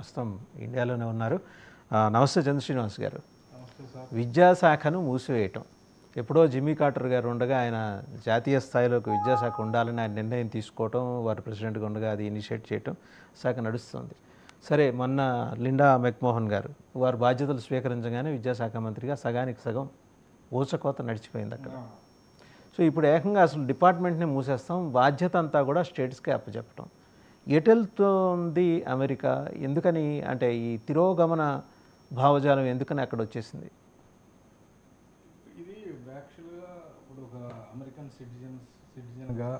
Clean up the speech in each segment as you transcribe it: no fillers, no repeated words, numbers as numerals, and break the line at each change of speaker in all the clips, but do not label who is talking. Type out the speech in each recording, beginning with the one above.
ప్రస్తుతం ఇండియాలోనే ఉన్నారు. నమస్తే చంద్రశ్రీనివాస్ గారు.
నమస్తే సార్.
విద్యాశాఖను మూసివేయటం ఎప్పుడో జిమ్మీ కార్టర్ గారు ఉండగా ఆయన జాతీయ స్థాయిలోకి విద్యాశాఖ ఉండాలని ఆయన నిర్ణయం తీసుకోవటం, వారు ప్రెసిడెంట్గా ఉండగా అది ఇనిషియేట్ చేయటం శాఖ నడుస్తుంది. సరే, మొన్న లిండా మెక్మోహన్ గారు వారు బాధ్యతలు స్వీకరించగానే విద్యాశాఖ మంత్రిగా సగానికి సగం ఊచకోత నడిచిపోయింది అక్కడ. సో ఇప్పుడు ఏకంగా అసలు డిపార్ట్మెంట్ని మూసేస్తాం, బాధ్యత అంతా కూడా స్టేట్స్కే అప్పచెప్పటం. ఎటెళ్తోంది అమెరికా? ఎందుకని అంటే ఈ తిరోగమన భావజాలం ఎందుకని అక్కడ వచ్చేసింది?
ఇది యాక్చువల్గా ఇప్పుడు ఒక అమెరికన్ సిటిజన్గా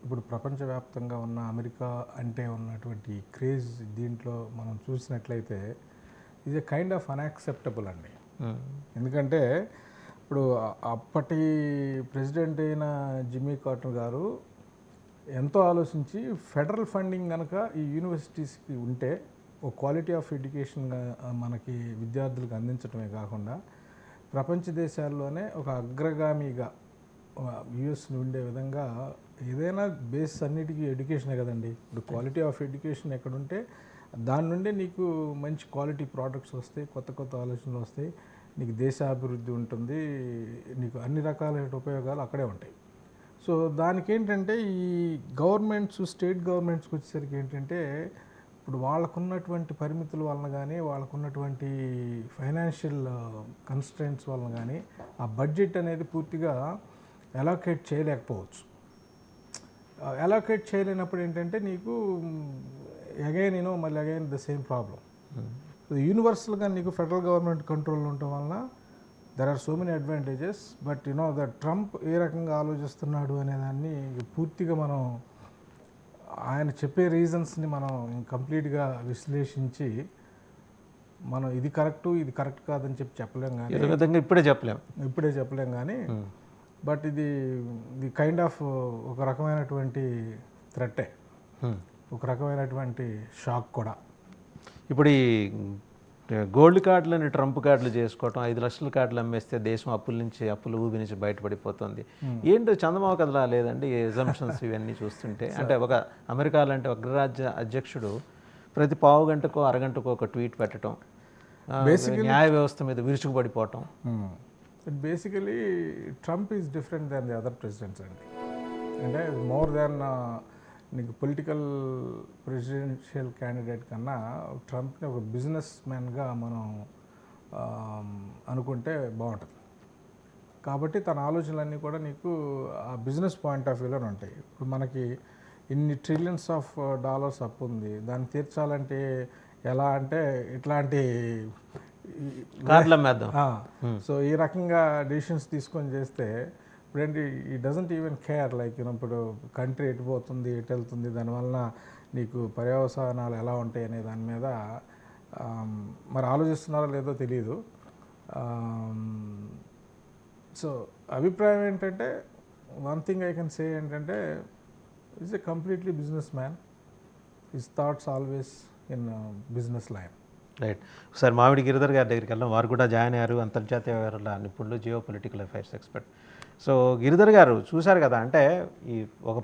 ఇప్పుడు ప్రపంచవ్యాప్తంగా ఉన్న అమెరికా అంటే ఉన్నటువంటి క్రేజ్ దీంట్లో మనం చూసినట్లయితే ఇది కైండ్ ఆఫ్ అన్యాక్సెప్టబుల్ అండి. ఎందుకంటే ఇప్పుడు అప్పటి ప్రెసిడెంట్ అయిన జిమ్మీ కార్టర్ గారు ఎంతో ఆలోచించి ఫెడరల్ ఫండింగ్ కనుక ఈ యూనివర్సిటీస్కి ఉంటే ఒక క్వాలిటీ ఆఫ్ ఎడ్యుకేషన్ మనకి విద్యార్థులకు అందించడమే కాకుండా ప్రపంచ దేశాల్లోనే ఒక అగ్రగామిగా యూఎస్ని ఉండే విధంగా ఏదైనా బేస్ అన్నిటికీ ఎడ్యుకేషనే కదండి. ఇప్పుడు క్వాలిటీ ఆఫ్ ఎడ్యుకేషన్ ఎక్కడుంటే దాని నుండి నీకు మంచి క్వాలిటీ ప్రోడక్ట్స్ వస్తాయి, కొత్త కొత్త ఆలోచనలు వస్తాయి, నీకు దేశాభివృద్ధి ఉంటుంది, నీకు అన్ని రకాలైన ఉపయోగాలు అక్కడే ఉంటాయి. సో దానికి ఏంటంటే ఈ గవర్నమెంట్స్, స్టేట్ గవర్నమెంట్స్కి వచ్చేసరికి ఏంటంటే ఇప్పుడు వాళ్ళకున్నటువంటి పరిమితుల వలన కానీ, వాళ్ళకున్నటువంటి ఫైనాన్షియల్ కన్స్ట్రెంట్స్ వలన కానీ ఆ బడ్జెట్ అనేది పూర్తిగా అలోకేట్ చేయలేకపోవచ్చు. అలోకేట్ చేయలేనప్పుడు ఏంటంటే నీకు మళ్ళీ అగైన్ ద సేమ్ ప్రాబ్లం. యూనివర్సల్గా నీకు ఫెడరల్ గవర్నమెంట్ కంట్రోల్ ఉండటం వలన there are so many advantages. But the Trump ఏ రకంగా ఆలోచిస్తున్నాడు అనేదాన్ని పూర్తిగా మనం ఆయన చెప్పే రీజన్స్ని మనం కంప్లీట్గా విశ్లేషించి మనం ఇది కరెక్ట్ కాదని చెప్పలేం కానీ ఇప్పుడే చెప్పలేం కానీ బట్ ఇది కైండ్ ఆఫ్ ఒక రకమైనటువంటి థ్రెట్టే, ఒక రకమైనటువంటి షాక్ కూడా.
ఇప్పుడు ఈ గోల్డ్ కార్డులని ట్రంప్ కార్డులు చేసుకోవటం, 5 లక్షల కార్డులు అమ్మేస్తే దేశం అప్పుల ఊబి నుంచి బయటపడిపోతుంది. ఏంటో చందమామ కథలా లేదండి ఎజంప్షన్స్ ఇవన్నీ చూస్తుంటే? అంటే ఒక అమెరికా లాంటి అగ్రరాజ్య అధ్యక్షుడు ప్రతి పావు గంటకో అరగంటకో ఒక ట్వీట్ పెట్టడం, న్యాయ వ్యవస్థ మీద విరుచుకుపడిపోవటం.
Basically Trump is different than the other presidents అండి. అంటే మోర్ దాన్ నీకు పొలిటికల్ ప్రెసిడెన్షియల్ క్యాండిడేట్ కన్నా ట్రంప్ని ఒక బిజినెస్ మ్యాన్గా మనం అనుకుంటే బాగుంటుంది. కాబట్టి తన ఆలోచనలన్నీ కూడా నీకు ఆ బిజినెస్ పాయింట్ ఆఫ్ వ్యూలోనే ఉంటాయి. ఇప్పుడు మనకి ఇన్ని ట్రిలియన్స్ ఆఫ్ డాలర్స్ అప్పు ఉంది, దాన్ని తీర్చాలంటే ఎలా అంటే ఇట్లాంటి సో ఈ రకంగా డెసిషన్స్ తీసుకొని చేస్తే ఇప్పుడేంటి ఈ డజంట్ ఈవెన్ కేర్ లైక్ ఇప్పుడు కంట్రీ ఎటు పోతుంది, ఎటు వెళ్తుంది, దానివల్ల నీకు పర్యవసానాలు ఎలా ఉంటాయి అనే దాని మీద మరి ఆలోచిస్తున్నారో లేదో తెలియదు. సో అభిప్రాయం ఏంటంటే one thing I can say ఏంటంటే is a completely business man. His thoughts always in business line.
Right. ఒకసారి మామిడి గిరిధర్ గారి దగ్గరికి వెళ్ళాం. వారు కూడా జాయిన్ అయ్యారు, అంతర్జాతీయ వ్యవహారాల నిపుణులు, geo political affairs expert. So Giridhar గారు చూశారు కదా, అంటే ఈ ఒక